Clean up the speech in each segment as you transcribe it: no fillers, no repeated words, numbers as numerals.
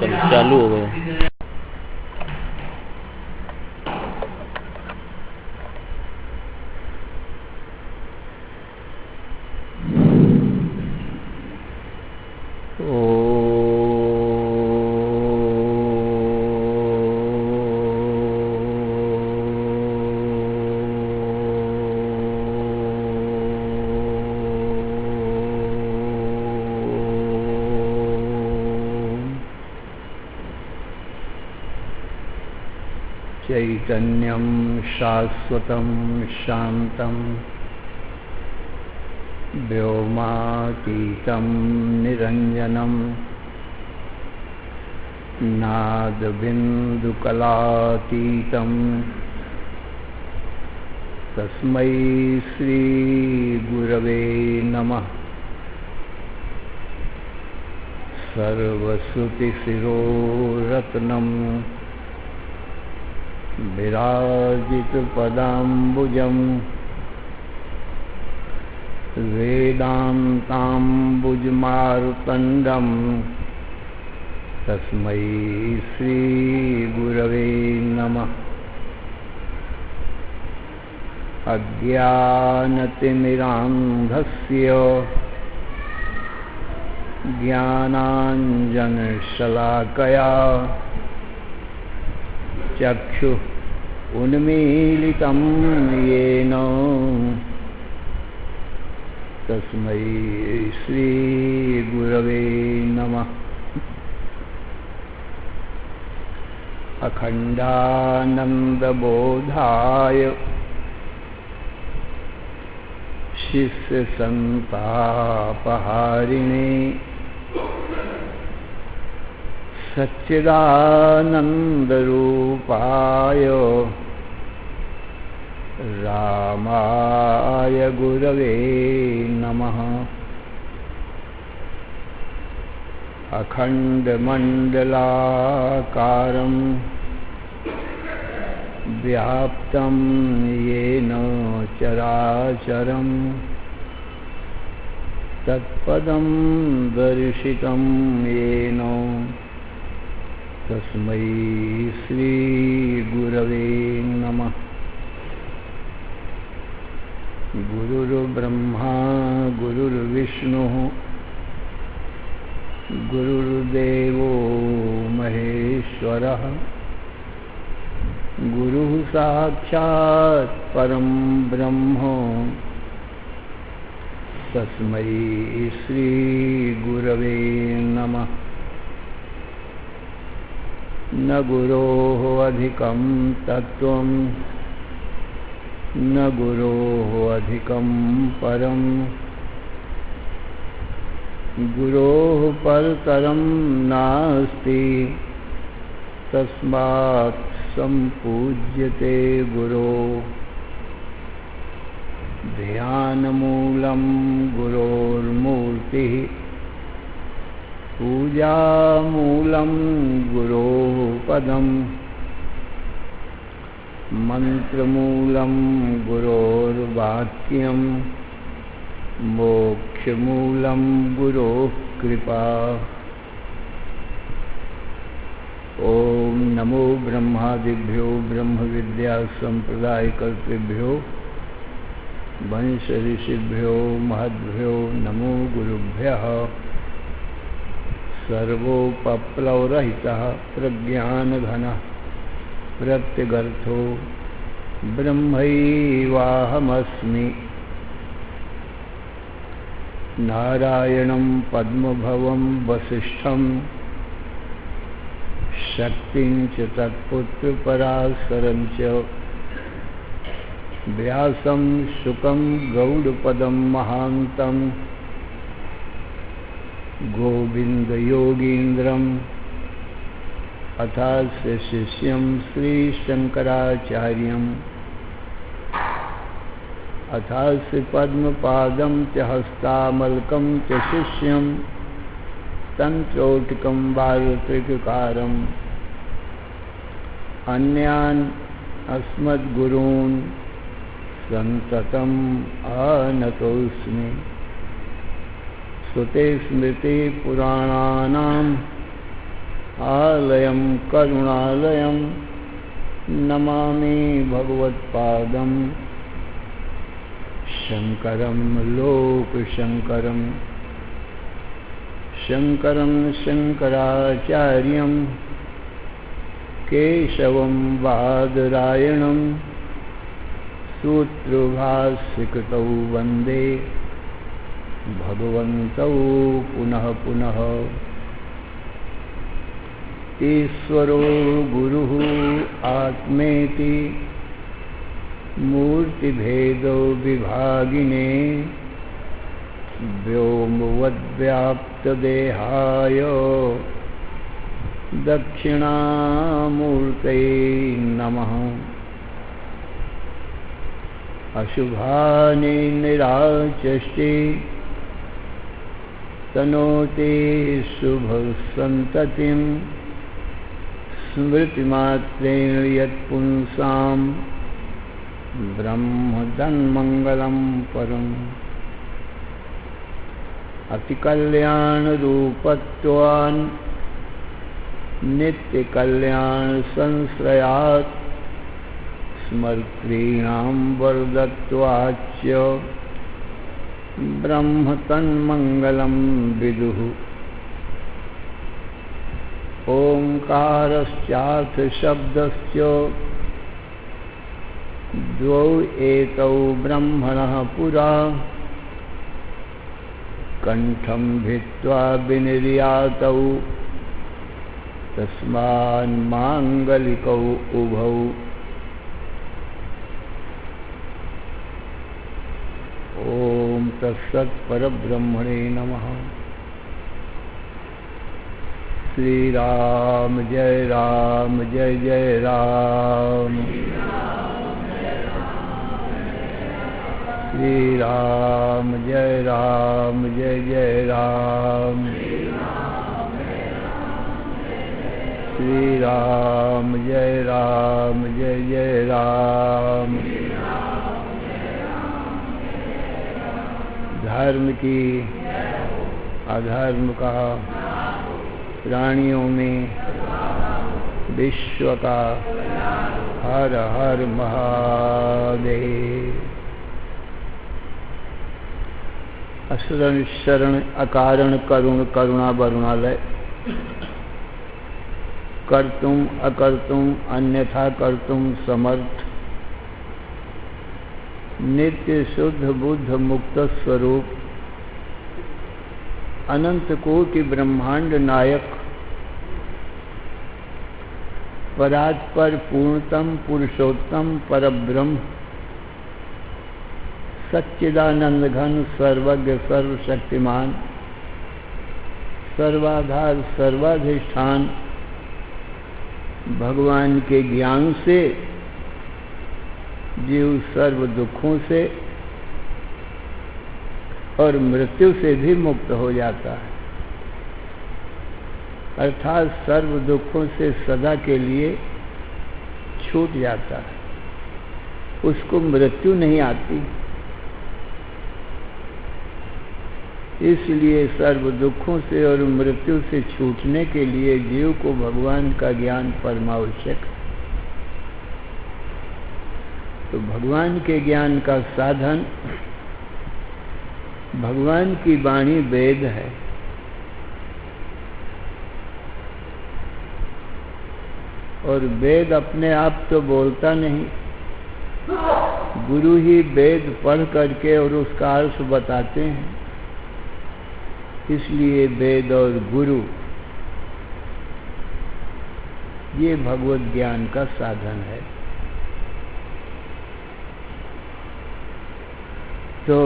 चालू हो गया। चैतन्यं शाश्वतं शान्तं व्योमातीतं निरञ्जनं नादबिन्दुकलातीतं तस्मै श्रीगुरवे नमः। सर्वश्रुतिशिरोरत्नं विराजितपदाम्बुजं वेदान्ताम्बुजमार्तण्डं तस्मै श्रीगुरवे नमः। अज्ञानतिमिरान्धस्य ज्ञानाञ्जनशलाकया चक्षुः उन्मीलितं येन तस्मै श्रीगुरवे नमः। अखण्डानन्दबोधाय शिष्यसन्तापहारिणे सच्चिदानन्दरूपाय रामाय गुरवे नमः। अखण्डमण्डलाकारं व्याप्तं येन चराचरं तत्पदं दर्शितं येन तस्मै श्रीगुरवे नमः। गुरुर्ब्रह्मा गुरुर्विष्णुः गुरुर्देवो महेश्वरः गुरुः साक्षात् परं ब्रह्म तस्मै श्रीगुरवे नमः। न गुरोः अधिकं तत्त्वं न गुरोः अधिकं परं गुरोः परतरं नास्ति तस्मात् सम्पूज्यते गुरो। ध्यानमूलं गुरोर्मूर्तिः पूजामूलं गुरोः पदम् मंत्रमूलं गुरोर्वाक्यं मोक्षमूलं गुरोः कृपा। ओम नमो ब्रह्मादिभ्यो ब्रह्मविद्या संप्रदायकर्तृभ्यो वंश ऋषिभ्यो महद्भ्यो नमो गुरुभ्यः। सर्वोपप्लवरहितः प्रज्ञानघनः प्रत्यगर्थो ब्रह्मैवाहमस्मि। नारायणं पद्मभवं वसिष्ठं शक्तिं च तत्पुत्रपराशरं च व्यासं शुकं गौडपदं महान्तं गोविन्दयोगीन्द्रम् अथास्य शिष्यं श्रीशंकराचार्यम् अथास्य पद्मपादं च हस्तामलकं च शिष्यं तंत्रोटकं वारुत्रिककारम् अन्यान् अस्मद्गुरून् सन्ततम् आनतोऽस्मि। श्रुते स्मृति पुराणानाम् आलयं करुणालयं नमामि भगवत्पादं शंकरं लोकशंकरं शंकरं शंकराचार्यं केशवं बादरायणं सूत्रभाष्यकृतौ वन्दे भगवन्तौ पुनः पुनः। ईश्वरो गुरुः आत्मेति मूर्तिभेदो विभागिने व्योमवद्व्याप्तदेहाय दक्षिणामूर्तये नमः। अशुभानि निराचष्टे तनोते शुभसन्ततिं स्मृतिमात्रेण यत्पुंसां ब्रह्मदन्मङ्गलं परम्। अतिकल्याणरूपत्वान् नित्यकल्याणसंश्रयात् स्मर्त्रीणां वरदत्वाच्च ब्रह्म तन्मङ्गलं विदुः। ओंकारश्चार्थ शब्दस्य द्वौ एतौ ब्रह्मणः पुरा कंठं भित्त्वा विनिर्यातौ तस्मान्माङ्गलिकौ उभौ। ओम तत्सत् परब्रह्मणे नमः। श्री राम जय जय राम। श्री राम जय जय राम। श्री राम जय जय राम। धर्म की अधर्म का प्राणियों में विश्व का हर हर महादेव। अशरण शरण अकारण करुण करुणा वरुणालय कर्तुम अकर्तुम अन्यथा कर्तुम समर्थ नित्य शुद्ध बुद्ध मुक्त स्वरूप अनंत कोटि ब्रह्मांड नायक परात्पर पूर्णतम पुरुषोत्तम परब्रह्म सच्चिदानंद घन सर्वज्ञ सर्वशक्तिमान सर्वाधार सर्वाधिष्ठान भगवान के ज्ञान से जीव सर्व दुखों से और मृत्यु से भी मुक्त हो जाता है, अर्थात सर्व दुखों से सदा के लिए छूट जाता है, उसको मृत्यु नहीं आती। इसलिए सर्व दुखों से और मृत्यु से छूटने के लिए जीव को भगवान का ज्ञान परमावश्यक है। तो भगवान के ज्ञान का साधन भगवान की वाणी वेद है। और वेद अपने आप तो बोलता नहीं, गुरु ही वेद पढ़ करके और उसका अर्थ बताते हैं। इसलिए वेद और गुरु ये भगवत ज्ञान का साधन है। तो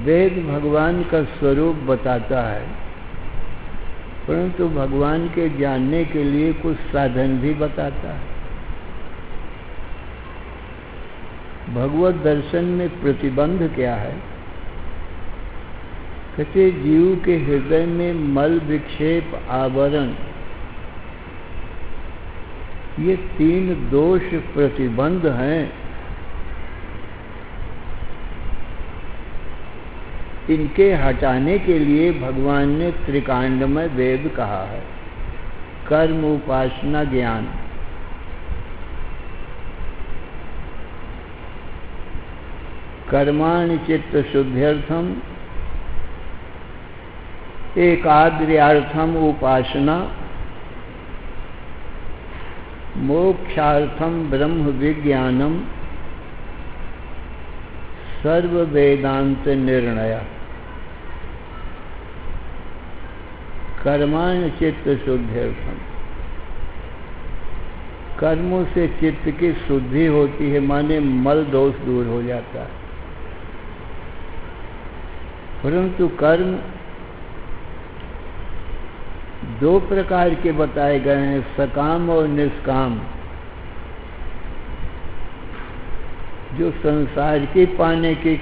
वेद भगवान का स्वरूप बताता है, परंतु भगवान के जानने के लिए कुछ साधन भी बताता है। भगवत दर्शन में प्रतिबंध क्या है? कहते जीव के हृदय में मल विक्षेप आवरण, ये 3 दोष प्रतिबंध हैं। इनके हटाने के लिए भगवान ने त्रिकांडमय वेद कहा है। कर्म, उपासना, ज्ञान। कर्माणि चित्त शुद्ध्यर्थम एकाग्र्यार्थम उपासना मोक्षार्थम ब्रह्म विज्ञानम सर्व वेदांत निर्णय। कर्माणि चित्त शुद्ध्यर्थम, कर्मों से चित्त की शुद्धि होती है, माने मल दोष दूर हो जाता है। परंतु कर्म दो प्रकार के बताए गए हैं, सकाम और निष्काम। जो संसार की पाने की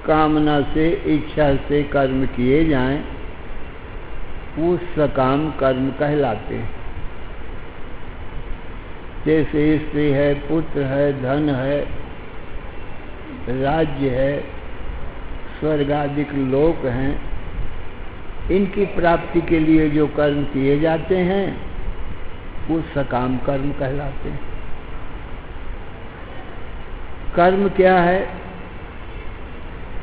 कामना से, इच्छा से कर्म किए जाएं, वो सकाम कर्म कहलाते हैं। जैसे स्त्री है, पुत्र है, धन है, राज्य है, स्वर्गादिक लोक हैं, इनकी प्राप्ति के लिए जो कर्म किए जाते हैं वो सकाम कर्म कहलाते हैं। कर्म क्या है?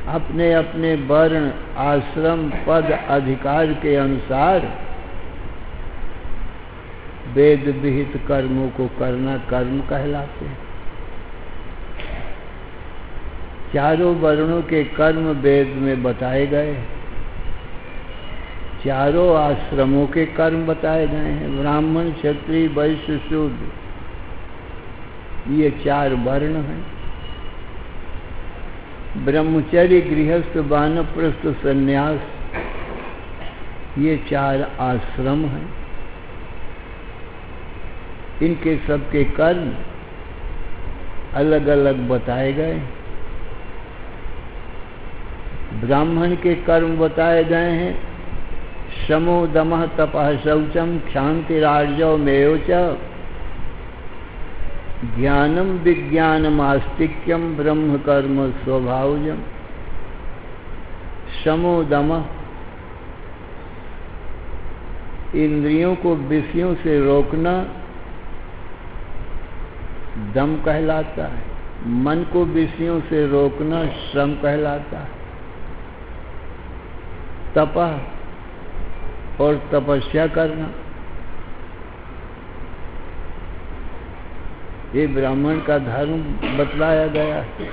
अपने अपने वर्ण, आश्रम, पद, अधिकार के अनुसार वेद विहित कर्मों को करना कर्म कहलाते हैं। चारों वर्णों के कर्म वेद में बताए गए, चारों आश्रमों के कर्म बताए गए हैं। ब्राह्मण, क्षत्रिय, वैश्य, शूद्र, ये चार वर्ण हैं। ब्रह्मचर्य, गृहस्थ, वानप्रस्थ, सन्यास, ये चार आश्रम हैं। इनके सबके कर्म अलग अलग बताए गए। ब्राह्मण के कर्म बताए गए हैं, शमो दमः तपः शौचम क्षान्तिरार्जवमेव च ज्ञानम विज्ञानम आस्तिक्यम ब्रह्म कर्म स्वभावजम। शमो दमः, इंद्रियों को विषयों से रोकना दम कहलाता है। मन को विषयों से रोकना श्रम कहलाता है। तपः और तपस्या करना, ये ब्राह्मण का धर्म बतलाया गया है।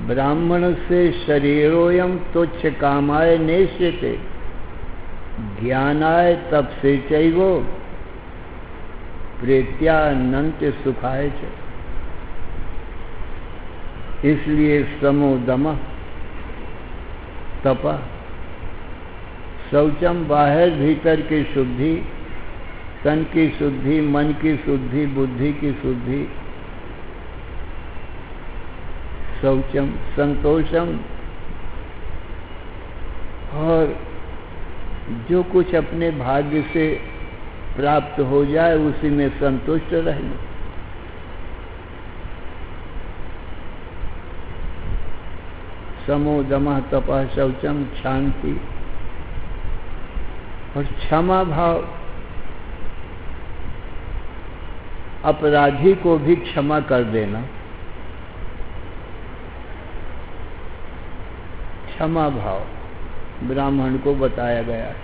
ब्राह्मण से शरीरोयम तुच्छ कामाय नेष्यते ज्ञानाय तपसे चैवो प्रेत्यानंत सुखाय च। इसलिए समो दमः, तपः, शौचम बाहर भीतर की शुद्धि, तन की शुद्धि, मन की शुद्धि, बुद्धि की शुद्धि। शौचम संतोषम, और जो कुछ अपने भाग्य से प्राप्त हो जाए उसी में संतुष्ट रहना। समो दमः तपः शौचम शांति, और क्षमा भाव, अपराधी को भी क्षमा कर देना। क्षमा भाव ब्राह्मण को बताया गया है।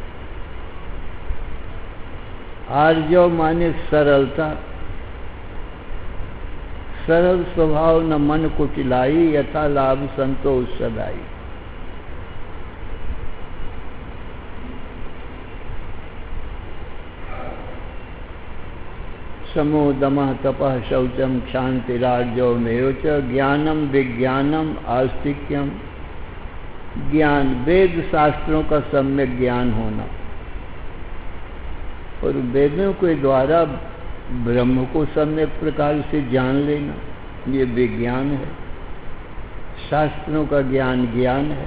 आर्जव माने सरलता, सरल स्वभाव न मन कुटिलाई, यथा लाभ संतोष सदाई। समो दमः तपः शौचम क्षान्तिरार्जवमेव च ज्ञानम विज्ञानम आस्तिक्यम। ज्ञान, वेद शास्त्रों का सम्यक ज्ञान होना, और वेदों के द्वारा ब्रह्म को सम्यक प्रकार से जान लेना, ये विज्ञान है। शास्त्रों का ज्ञान ज्ञान है।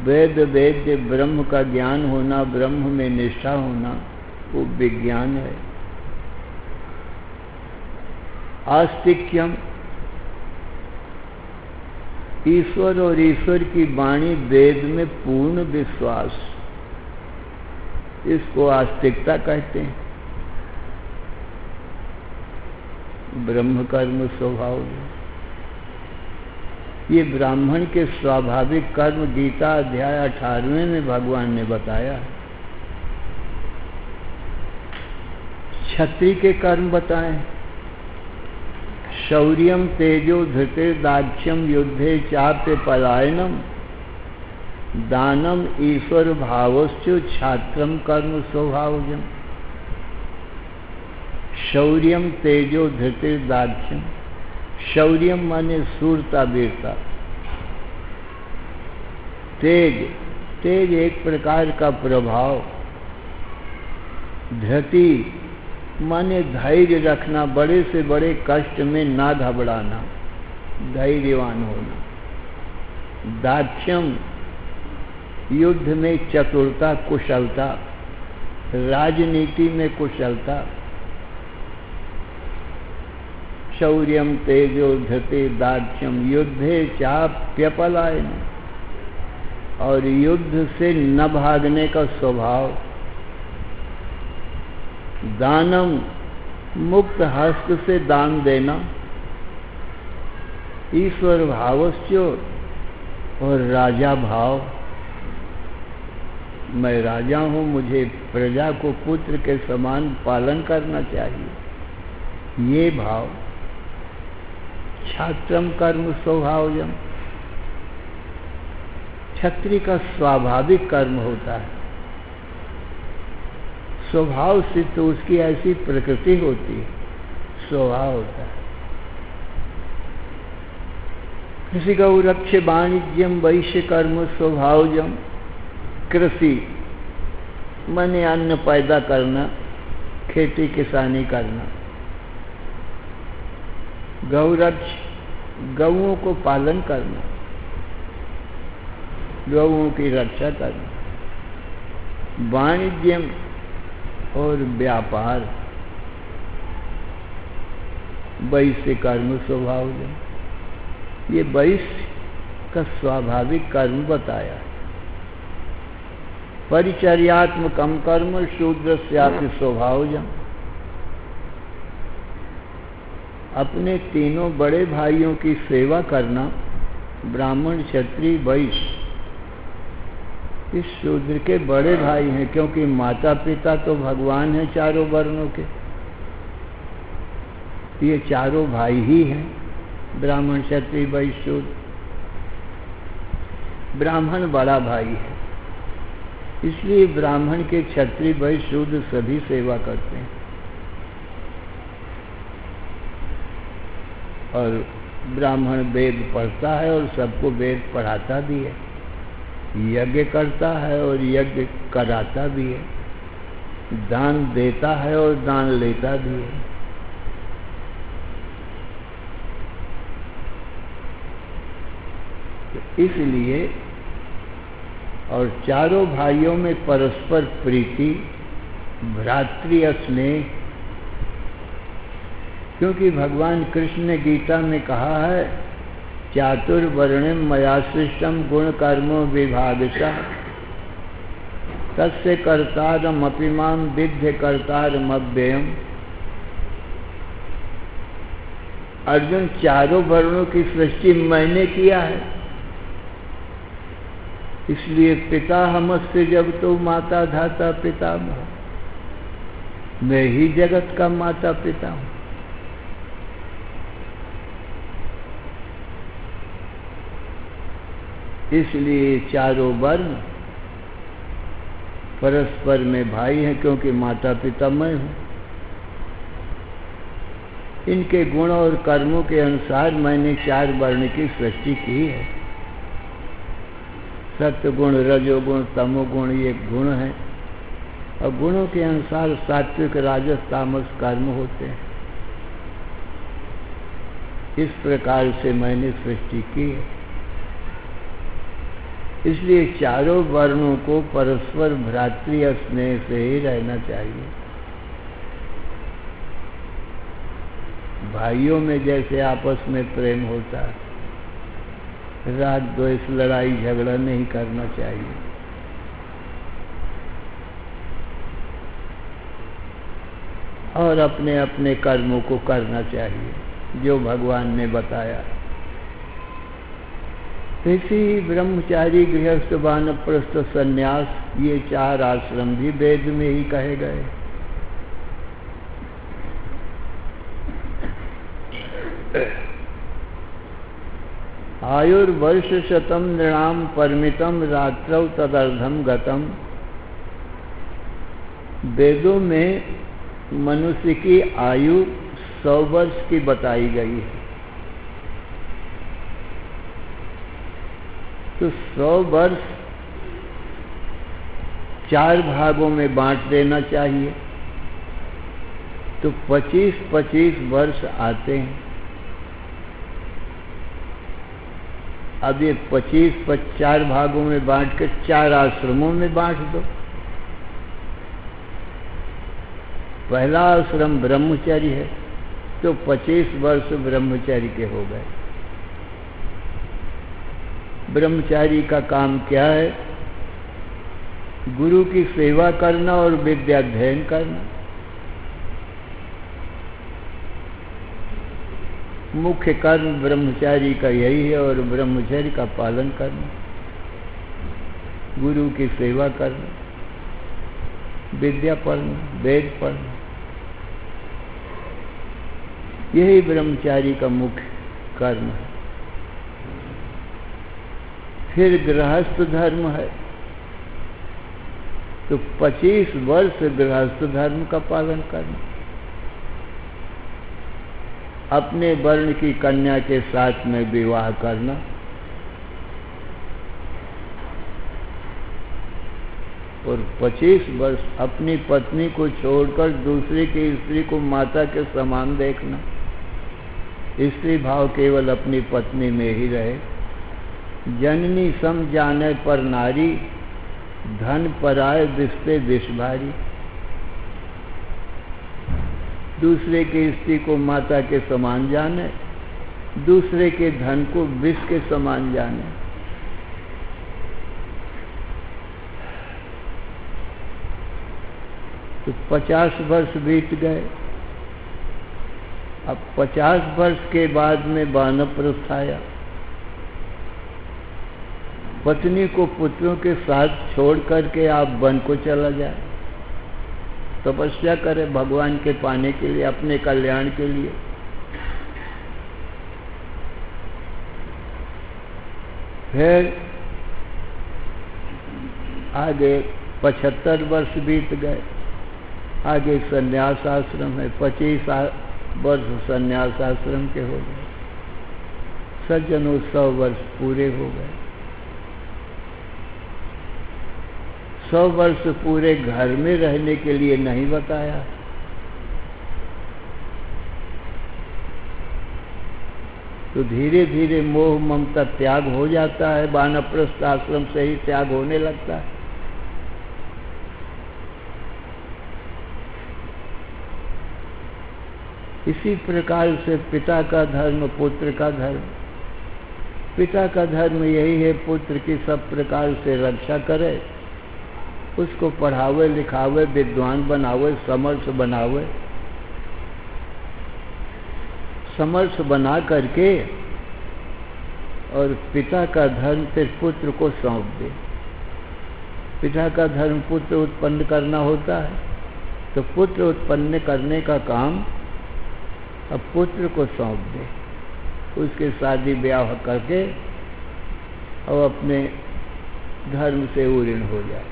वेद वेद्य ब्रह्म का ज्ञान होना, ब्रह्म में निष्ठा होना, वो विज्ञान है। आस्तिक्यम, ईश्वर और ईश्वर की वाणी वेद में पूर्ण विश्वास, इसको आस्तिकता कहते हैं। ब्रह्म कर्म स्वभाव, ये ब्राह्मण के स्वाभाविक कर्म गीता अध्याय 18वें में भगवान ने बताया। क्षत्रिय के कर्म बताएं, शौर्यम तेजो धृतिर्दाक्ष्यम युद्धे चाप्य पलायनम दानम ईश्वर भावश्च छात्रम कर्म स्वभावजम। शौर्यम तेजो धृतिर्दाक्ष्यम, शौर्यम माने सूरता वीरता, तेज, तेज एक प्रकार का प्रभाव, धृति माने धैर्य रखना, बड़े से बड़े कष्ट में ना घबराना, धैर्यवान होना। दाक्ष्यम युद्ध में चतुरता, कुशलता, राजनीति में कुशलता। शौर्यम तेजो धृति दाक्ष्यम युद्धे चाप्यपलायन, और युद्ध से न भागने का स्वभाव। दानम मुक्त हस्त से दान देना। ईश्वर भावस्यो, और राजा भाव, मैं राजा हूं, मुझे प्रजा को पुत्र के समान पालन करना चाहिए, ये भाव। छात्रम कर्म स्वभावजम, क्षत्रिय का स्वाभाविक कर्म होता है, स्वभाव से तो उसकी ऐसी प्रकृति होती है, स्वभाव होता है। कृषि गौरक्ष वाणिज्यम वैश्य कर्म स्वभावजम। कृषि माने अन्न पैदा करना, खेती किसानी करना। गौरक्ष गौओं को पालन करना, गौओं की रक्षा करना। वाणिज्यम और व्यापार, वैश्य कर्म स्वभाव। ये वैश्य का स्वाभाविक कर्म बताया। परिचर्यात्मकम कर्म शूद्रस्यापि स्वभावजम। अपने तीनों बड़े भाइयों की सेवा करना, ब्राह्मण क्षत्रिय वैश्य, इस शूद्र के बड़े भाई हैं, क्योंकि माता पिता तो भगवान हैं चारों वर्णों के। ये चारों भाई ही हैं, ब्राह्मण क्षत्रिय वैश्य शूद्र। ब्राह्मण बड़ा भाई है, इसलिए ब्राह्मण के क्षत्रिय वैश्य शूद्र सभी सेवा करते हैं। और ब्राह्मण वेद पढ़ता है और सबको वेद पढ़ाता भी है, यज्ञ करता है और यज्ञ कराता भी है, दान देता है और दान लेता भी है। तो इसलिए और चारों भाइयों में परस्पर प्रीति, भ्रातृ स्नेह, क्योंकि भगवान कृष्ण ने गीता में कहा है, चातुर्वर्ण्यम मया सृष्टम गुण कर्मो विभागशः तस्य कर्तारमपि मां विद्य कर्तारमव्ययम्। अर्जुन, चारों वर्णों की सृष्टि मैंने किया है, इसलिए पिता हमस्य जब तो माता धाता पितामह, मैं ही जगत का माता पिता हूं। इसलिए चारों वर्ण परस्पर में भाई हैं, क्योंकि माता पिता मैं हूं। इनके गुण और कर्मों के अनुसार मैंने चार वर्ण की सृष्टि की है। सत्वगुण, रजोगुण, तमोगुण ये गुण हैं, और गुणों के अनुसार सात्विक, राजस, तामस कर्म होते हैं। इस प्रकार से मैंने सृष्टि की है। इसलिए चारों वर्णों को परस्पर भ्रातृ स्नेह से ही रहना चाहिए। भाइयों में जैसे आपस में प्रेम होता है, राग द्वेष लड़ाई झगड़ा नहीं करना चाहिए। और अपने अपने कर्मों को करना चाहिए जो भगवान ने बताया। इसी ब्रह्मचारी, गृहस्थ, वानप्रस्थ, सन्यास, ये 4 आश्रम भी वेद में ही कहे गए। आयुर्वर्ष शतम नृणाम परिमितम रात्रौ तदर्धम गतम। वेदों में मनुष्य की आयु 100 वर्ष की बताई गई है। तो 100 वर्ष 4 भागों में बांट देना चाहिए, तो 25-25 वर्ष आते हैं। अब ये 25 4 भागों में बांट के 4 आश्रमों में बांट दो। पहला आश्रम ब्रह्मचर्य है, तो 25 वर्ष ब्रह्मचर्य के हो गए। ब्रह्मचारी का काम क्या है? गुरु की सेवा करना और विद्या अध्ययन करना। मुख्य कर्म ब्रह्मचारी का यही है, और ब्रह्मचर्य का पालन करना, गुरु की सेवा करना, विद्या पढ़ना, वेद पढ़ना, यही ब्रह्मचारी का मुख्य कर्म है। फिर गृहस्थ धर्म है, तो 25 वर्ष गृहस्थ धर्म का पालन करना, अपने वर्ण की कन्या के साथ में विवाह करना, और 25 वर्ष अपनी पत्नी को छोड़कर दूसरे की स्त्री को माता के समान देखना। स्त्री भाव केवल अपनी पत्नी में ही रहे। जननी सम जाने पर नारी, धन पराए बिस्ते विष भारी। दूसरे के स्त्री को माता के समान जाने, दूसरे के धन को विष के समान जाने। तो 50 वर्ष बीत गए। अब 50 वर्ष के बाद में वानप्रस्थ आया। पत्नी को पुत्रों के साथ छोड़ करके आप वन को चला जाए, तपस्या करे भगवान के पाने के लिए, अपने कल्याण के लिए। फिर आगे 75 वर्ष बीत गए। आगे सन्यास आश्रम है, 25 वर्ष सन्यास आश्रम के हो गए। सज्जनों 100 वर्ष पूरे हो गए। 100 वर्ष पूरे घर में रहने के लिए नहीं बताया। तो धीरे धीरे मोह ममता त्याग हो जाता है। वानप्रस्थ आश्रम से ही त्याग होने लगता है। इसी प्रकार से पिता का धर्म, पुत्र का धर्म। पिता का धर्म यही है पुत्र की सब प्रकार से रक्षा करे, उसको पढ़ावे लिखावे, विद्वान बनावे, समर्थ बनावे। समर्थ बना करके और पिता का धर्म फिर पुत्र को सौंप दे। पिता का धर्म पुत्र उत्पन्न करना होता है, तो पुत्र उत्पन्न करने का काम अब पुत्र को सौंप दे। उसके शादी ब्याह करके और अपने धर्म से उऋण हो जाए,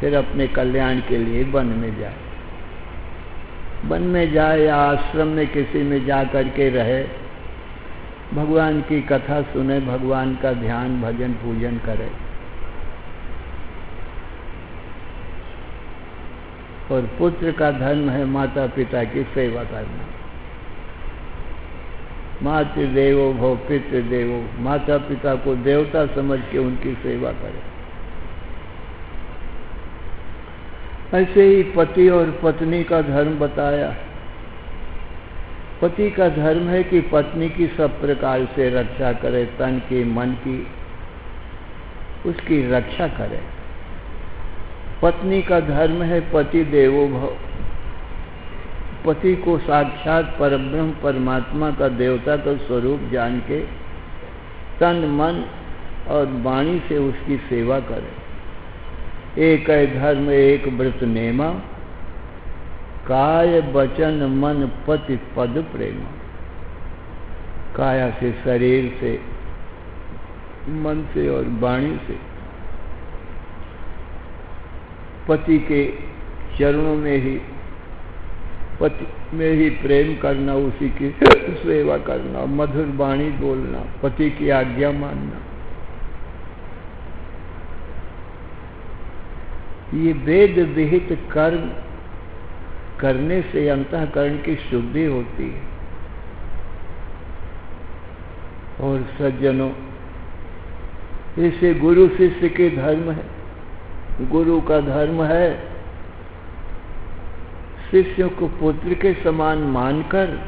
फिर अपने कल्याण के लिए वन में जाए। वन में जाए या आश्रम में किसी में जा करके रहे, भगवान की कथा सुने, भगवान का ध्यान भजन पूजन करे। और पुत्र का धर्म है माता पिता की सेवा करना। मातृदेवो भव पितृदेवो, माता पिता को देवता समझ के उनकी सेवा करे। ऐसे ही पति और पत्नी का धर्म बताया। पति का धर्म है कि पत्नी की सब प्रकार से रक्षा करे, तन की, मन की, उसकी रक्षा करे। पत्नी का धर्म है पति देवो भव, पति को साक्षात परब्रह्म परमात्मा का, देवता का स्वरूप जान के तन मन और वाणी से उसकी सेवा करे। एक है धर्म एक व्रत नेमा, काय वचन मन पति पद प्रेम। काया से, शरीर से, मन से और वाणी से पति के चरणों में ही, पति में ही प्रेम करना, उसी की सेवा करना, मधुर वाणी बोलना, पति की आज्ञा मानना। ये वेद विहित कर्म करने से अंतःकरण की शुद्धि होती है। और सज्जनों, ऐसे गुरु शिष्य के धर्म है। गुरु का धर्म है शिष्यों को पुत्र के समान मानकर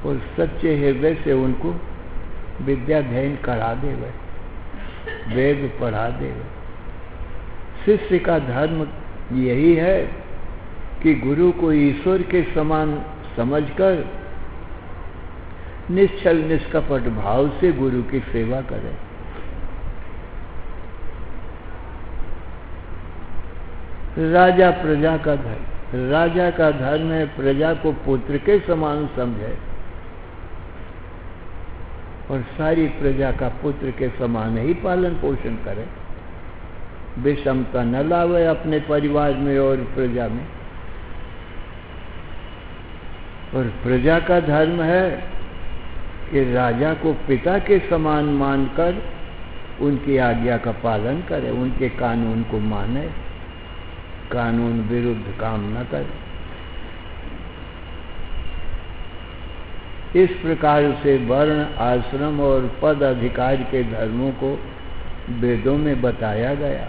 और सच्चे हृदय से उनको विद्या अध्ययन करा देवे, वेद पढ़ा देवे। शिष्य का धर्म यही है कि गुरु को ईश्वर के समान समझकर निश्चल निष्कपट भाव से गुरु की सेवा करे। राजा प्रजा का धर्म, राजा का धर्म है प्रजा को पुत्र के समान समझे और सारी प्रजा का पुत्र के समान ही पालन पोषण करे, विषमता न लावे अपने परिवार में और प्रजा में। और प्रजा का धर्म है कि राजा को पिता के समान मानकर उनकी आज्ञा का पालन करे, उनके कानून को माने, कानून विरुद्ध काम न करे। इस प्रकार से वर्ण, आश्रम और पद अधिकार के धर्मों को वेदों में बताया गया।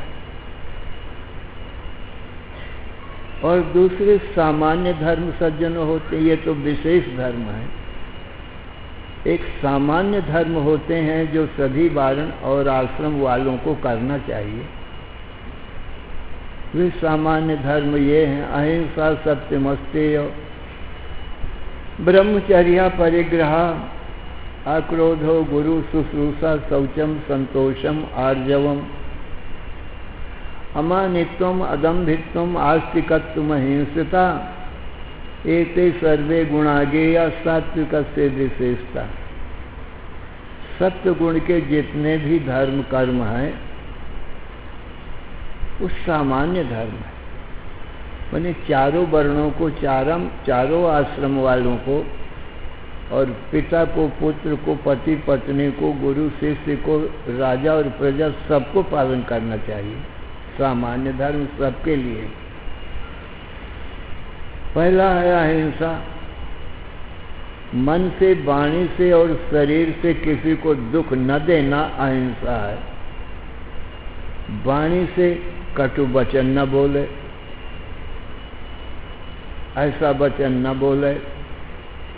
और दूसरे सामान्य धर्म सज्जन होते, ये तो विशेष धर्म है। एक सामान्य धर्म होते हैं जो सभी वर्ण और आश्रम वालों को करना चाहिए। वे सामान्य धर्म ये हैं: अहिंसा, सत्यमस्तेय, ब्रह्मचर्या, परिग्रह, अक्रोधो, गुरु शुश्रूषा, शौचम, संतोषम, आर्जवम, अमानित्वम, अदम्भित्वम, आस्तिकत्वम, अहिंसता, एते सर्वे गुणागेया सात्विकस्य विशेषता। सत्व गुण के जितने भी धर्म कर्म हैं वो सामान्य धर्म है। मैंने चारों वर्णों को, चारों आश्रम वालों को और पिता को, पुत्र को, पति पत्नी को, गुरु शिष्य को, राजा और प्रजा सबको पालन करना चाहिए। सामान्य धर्म सबके लिए। पहला है अहिंसा। मन से, वाणी से और शरीर से किसी को दुख न देना अहिंसा है। वाणी से कटु वचन न बोले, ऐसा वचन न बोले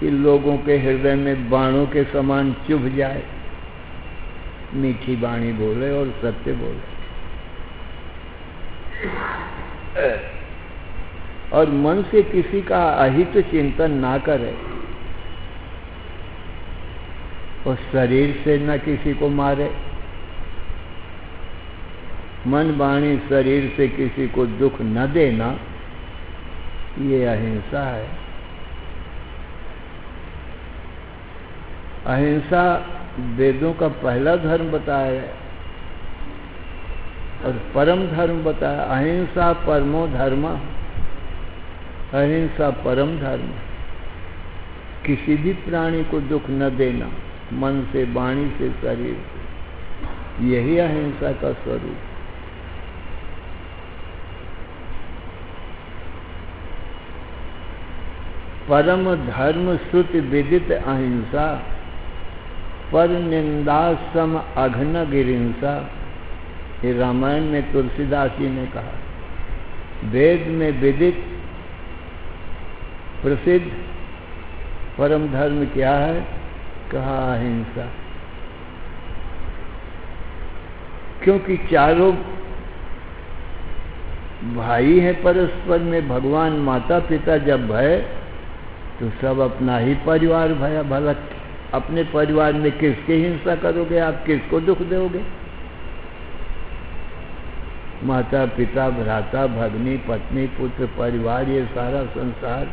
कि लोगों के हृदय में बाणों के समान चुभ जाए। मीठी वाणी बोले और सत्य बोले। और मन से किसी का अहित चिंतन ना करे और शरीर से न किसी को मारे। मन, वाणी, शरीर से किसी को दुख न देना, ये अहिंसा है। अहिंसा वेदों का पहला धर्म बताया है और परम धर्म बताया। अहिंसा परमो धर्म, अहिंसा परम धर्म। किसी भी प्राणी को दुख न देना, मन से, वाणी से, शरीर से, यही अहिंसा का स्वरूप। परम धर्म श्रुति विदित अहिंसा, पर निंदा सम अघन गिरिंसा। ये रामायण में तुलसीदास जी ने कहा। वेद में विदित, प्रसिद्ध परम धर्म क्या है? कहा अहिंसा। क्योंकि चारों भाई हैं परस्पर में, भगवान माता पिता जब है तो सब अपना ही परिवार भया। भला अपने परिवार में किसकी हिंसा करोगे आप? किसको दुख दोगे? माता पिता, भ्राता, भगनी, पत्नी, पुत्र, परिवार, ये सारा संसार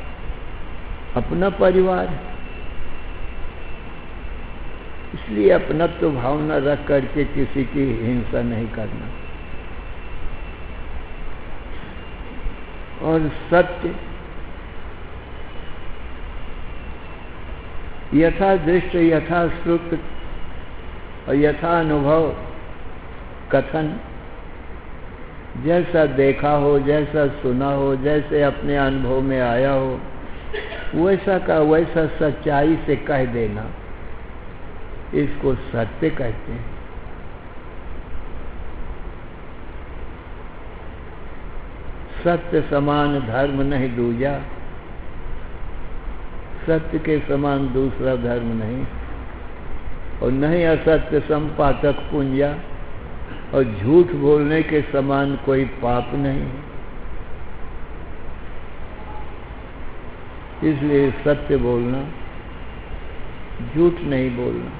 अपना परिवार है। इसलिए अपनत्व भावना रख करके किसी की हिंसा नहीं करना। और सत्य यथा दृष्ट, यथा श्रुत और यथा अनुभव कथन, जैसा देखा हो, जैसा सुना हो, जैसे अपने अनुभव में आया हो, वैसा का वैसा सच्चाई से कह देना, इसको सत्य कहते हैं। सत्य समान धर्म नहीं दूजा, सत्य के समान दूसरा धर्म नहीं, और नहीं असत्य संपातक पुंजा, और झूठ बोलने के समान कोई पाप नहीं। इसलिए सत्य बोलना, झूठ नहीं बोलना।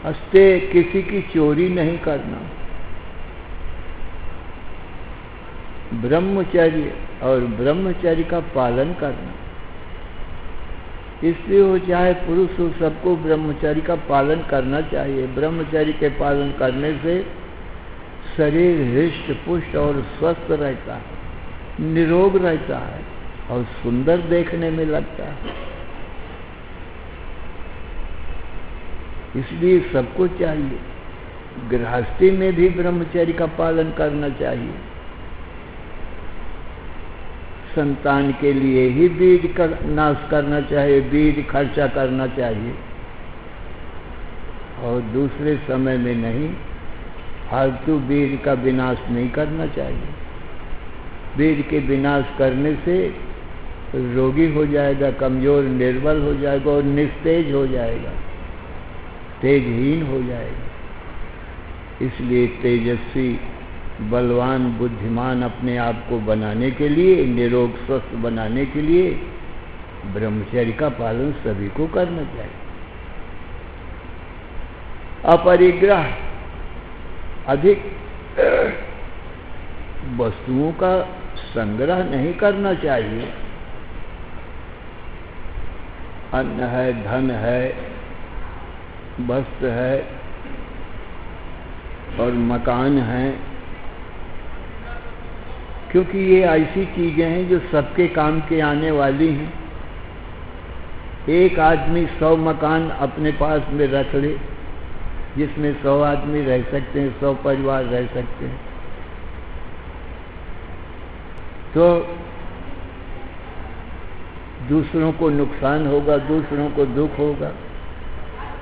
हंसते किसी की चोरी नहीं करना। ब्रह्मचर्य और ब्रह्मचर्य का पालन करना। इसलिए हो चाहे पुरुष हो, सबको ब्रह्मचर्य का पालन करना चाहिए। ब्रह्मचर्य के पालन करने से शरीर हृष्ट पुष्ट और स्वस्थ रहता है, निरोग रहता है और सुंदर देखने में लगता है। इसलिए सबको चाहिए, गृहस्थी में भी ब्रह्मचर्य का पालन करना चाहिए। संतान के लिए ही बीज का नाश करना चाहिए, बीज खर्चा करना चाहिए, और दूसरे समय में नहीं। फालतू बीज का विनाश नहीं करना चाहिए। बीज के विनाश करने से रोगी हो जाएगा, कमजोर निर्बल हो जाएगा और निस्तेज हो जाएगा, तेजहीन हो जाएगा। इसलिए तेजस्वी, बलवान, बुद्धिमान अपने आप को बनाने के लिए, निरोग स्वस्थ बनाने के लिए ब्रह्मचर्य का पालन सभी को करना चाहिए। अपरिग्रह, अधिक वस्तुओं का संग्रह नहीं करना चाहिए। अन्न है, धन है, वस्त्र है और मकान है, क्योंकि ये ऐसी चीजें हैं जो सबके काम के आने वाली हैं। एक आदमी 100 मकान अपने पास में रख ले, जिसमें 100 आदमी रह सकते हैं, 100 परिवार रह सकते हैं, तो दूसरों को नुकसान होगा, दूसरों को दुख होगा।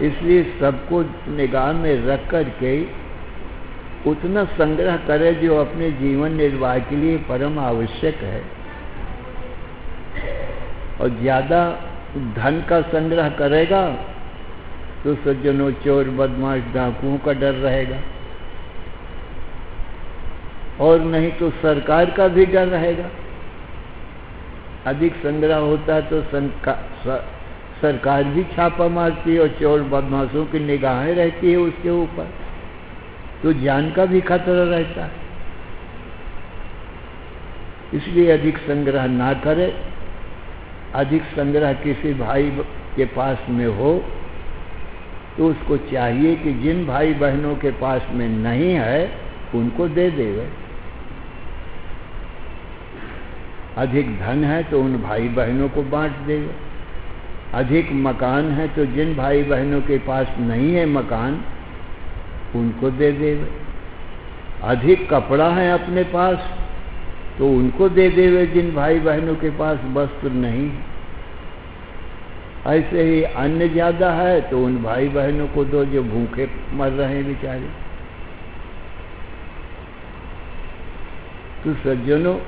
इसलिए सबको निगाह में रख कर के उतना संग्रह करे जो अपने जीवन निर्वाह के लिए परम आवश्यक है। और ज्यादा धन का संग्रह करेगा तो सज्जनों, चोर, बदमाश, डाकुओं का डर रहेगा, और नहीं तो सरकार का भी डर रहेगा। अधिक संग्रह होता है तो सरकार भी छापा मारती है और चोर बदमाशों की निगाहें रहती है उसके ऊपर, तो जान का भी खतरा रहता है। इसलिए अधिक संग्रह ना करे। अधिक संग्रह किसी भाई के पास में हो तो उसको चाहिए कि जिन भाई बहनों के पास में नहीं है उनको दे देवे। अधिक धन है तो उन भाई बहनों को बांट देवे। अधिक मकान है तो जिन भाई बहनों के पास नहीं है मकान उनको दे देवे। अधिक कपड़ा है अपने पास तो उनको दे देवे जिन भाई बहनों के पास वस्त्र नहीं है। ऐसे ही अन्न ज्यादा है तो उन भाई बहनों को दो जो भूखे मर रहे हैं बेचारे। तो सज्जनों,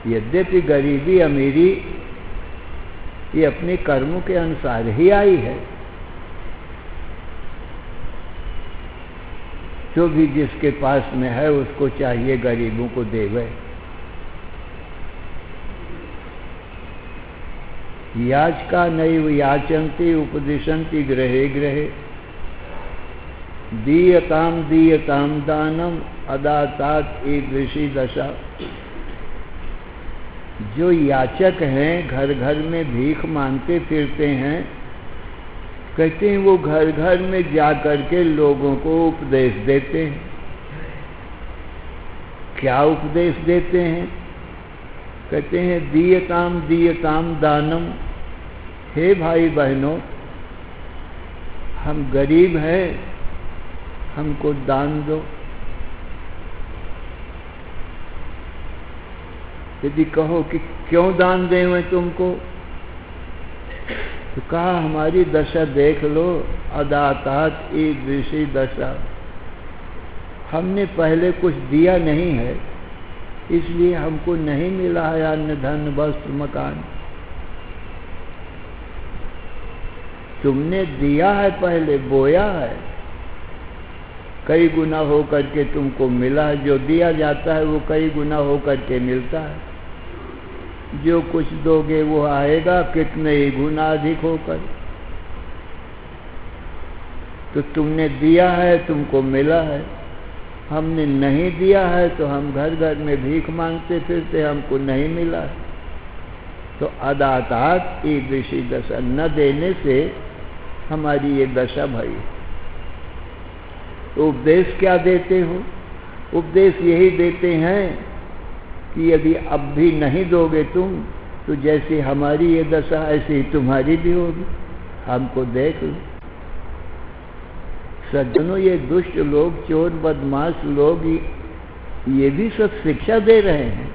यद्यपि गरीबी अमीरी ये अपने कर्मों के अनुसार ही आई है। जो भी जिसके पास में है उसको चाहिए गरीबों को देवे। याचका नैव याचन्ति उपदिशन्ति गृहे गृहे दीयताम दीयताम दानम अदातात ईदृशी दशा। जो याचक हैं, घर घर में भीख मांगते फिरते हैं, कहते हैं वो घर घर में जा करके लोगों को उपदेश देते हैं। क्या उपदेश देते हैं? कहते हैं दीयताम दानम, हे भाई बहनों, हम गरीब हैं, हमको दान दो। यदि कहो कि क्यों दान दें मैं तुमको, तो कहा हमारी दशा देख लो, अदातात ईदृशी दशा। हमने पहले कुछ दिया नहीं है, इसलिए हमको नहीं मिला है अन्न धन वस्त्र मकान। तुमने दिया है, पहले बोया है, कई गुना हो करके तुमको मिला है। जो दिया जाता है वो कई गुना हो करके मिलता है। जो कुछ दोगे वो आएगा कितने ही गुना अधिक होकर। तो तुमने दिया है, तुमको मिला है। हमने नहीं दिया है तो हम घर घर में भीख मांगते फिरते, हमको नहीं मिला है। तो अदातात ईदृशी दशा, न देने से हमारी ये दशा भई। तो उपदेश क्या देते हो? उपदेश यही देते हैं कि यदि अब भी नहीं दोगे तुम, तो जैसी हमारी ये दशा ऐसी ही तुम्हारी भी होगी। हमको देख लो। सज्जनों, ये दुष्ट लोग, चोर बदमाश लोग, ये भी सब शिक्षा दे रहे हैं।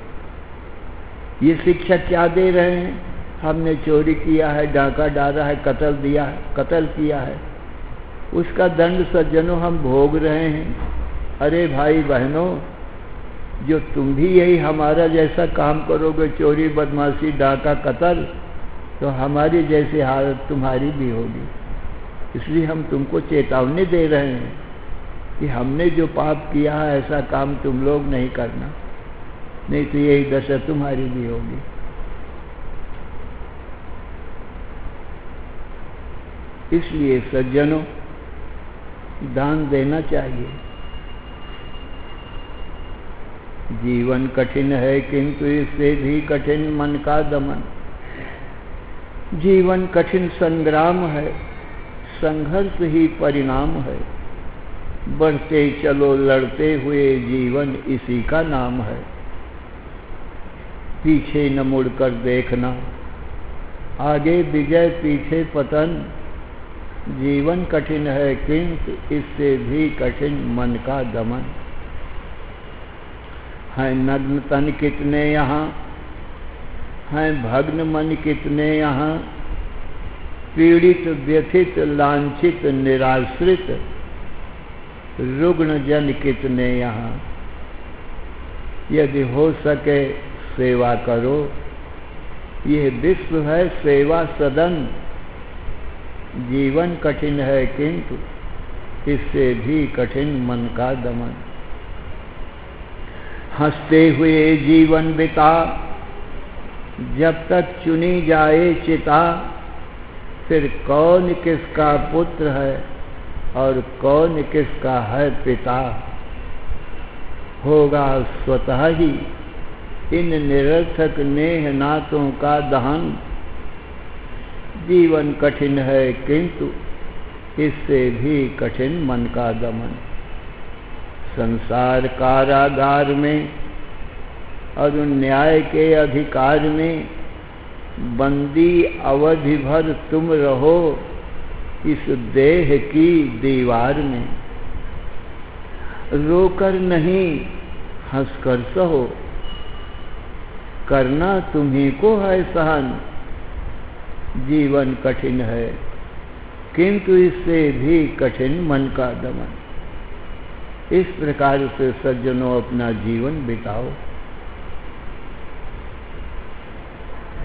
ये शिक्षा क्या दे रहे हैं? हमने चोरी किया है, डाका डाला है, कत्ल किया है, उसका दंड सज्जनों हम भोग रहे हैं। अरे भाई बहनों, जो तुम भी यही हमारा जैसा काम करोगे, चोरी बदमाशी डाका कत्ल, तो हमारी जैसी हालत तुम्हारी भी होगी। इसलिए हम तुमको चेतावनी दे रहे हैं कि हमने जो पाप किया है ऐसा काम तुम लोग नहीं करना, नहीं तो यही दशा तुम्हारी भी होगी। इसलिए सज्जनों, दान देना चाहिए। जीवन कठिन है किंतु इससे भी कठिन मन का दमन। जीवन कठिन संग्राम है, संघर्ष ही परिणाम है। बढ़ते चलो लड़ते हुए जीवन इसी का नाम है। पीछे न मुड़कर देखना, आगे विजय पीछे पतन। जीवन कठिन है किंतु इससे भी कठिन मन का दमन। हैं नग्न तन कितने यहाँ, हैं भग्न मन कितने यहाँ। पीड़ित व्यथित लांछित निराश्रित, रुग्ण जन कितने यहाँ। यदि हो सके सेवा करो, यह विश्व है सेवा सदन। जीवन कठिन है किंतु इससे भी कठिन मन का दमन। हंसते हुए जीवन बिता, जब तक चुनी जाए चिता। फिर कौन किसका पुत्र है और कौन किसका है पिता। होगा स्वतः ही इन निरर्थक नेह नातों का दहन। जीवन कठिन है किंतु इससे भी कठिन मन का दमन। संसार कारागार में और न्याय के अधिकार में बंदी अवधि भर तुम रहो इस देह की दीवार में। रोकर नहीं हंसकर सहो, करना तुम्हीं को है सहन। जीवन कठिन है किंतु इससे भी कठिन मन का दमन। इस प्रकार से सज्जनों अपना जीवन बिताओ।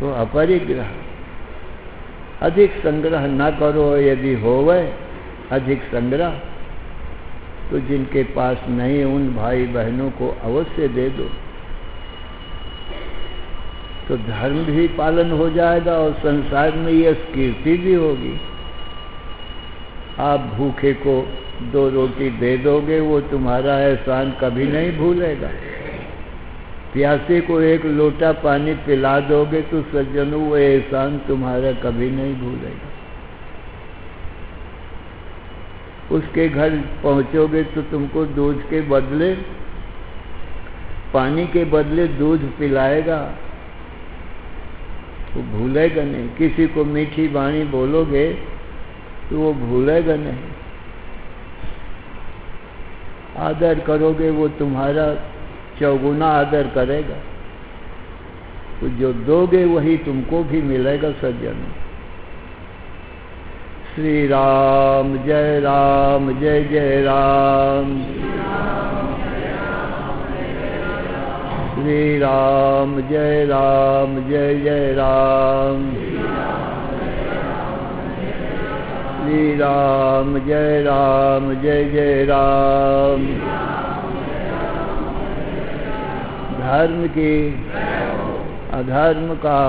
तो अपरिग्रह। अधिक संग्रह न करो, यदि होवे अधिक संग्रह तो जिनके पास नहीं उन भाई बहनों को अवश्य दे दो, तो धर्म भी पालन हो जाएगा और संसार में यश कीर्ति भी होगी। आप भूखे को 2 रोटी दे दोगे, वो तुम्हारा एहसान कभी नहीं भूलेगा। प्यासे को 1 लोटा पानी पिला दोगे तो सज्जनों वो एहसान तुम्हारा कभी नहीं भूलेगा। उसके घर पहुंचोगे तो तुमको दूध के बदले, पानी के बदले दूध पिलाएगा, वो भूलेगा नहीं। किसी को मीठी वाणी बोलोगे तो वो भूलेगा नहीं। आदर करोगे वो तुम्हारा चौगुना आदर करेगा। तो जो दोगे वही तुमको भी मिलेगा सज्जनों। श्री राम जय जय राम। श्री राम जय जय राम। श्री राम जय जय राम। धर्म की अधर्म का,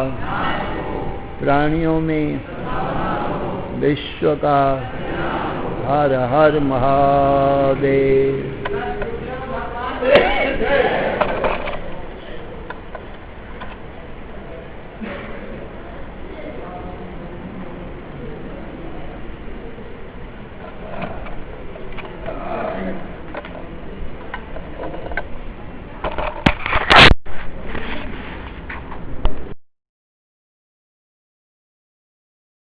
प्राणियों में विश्व का। हर हर महादेव।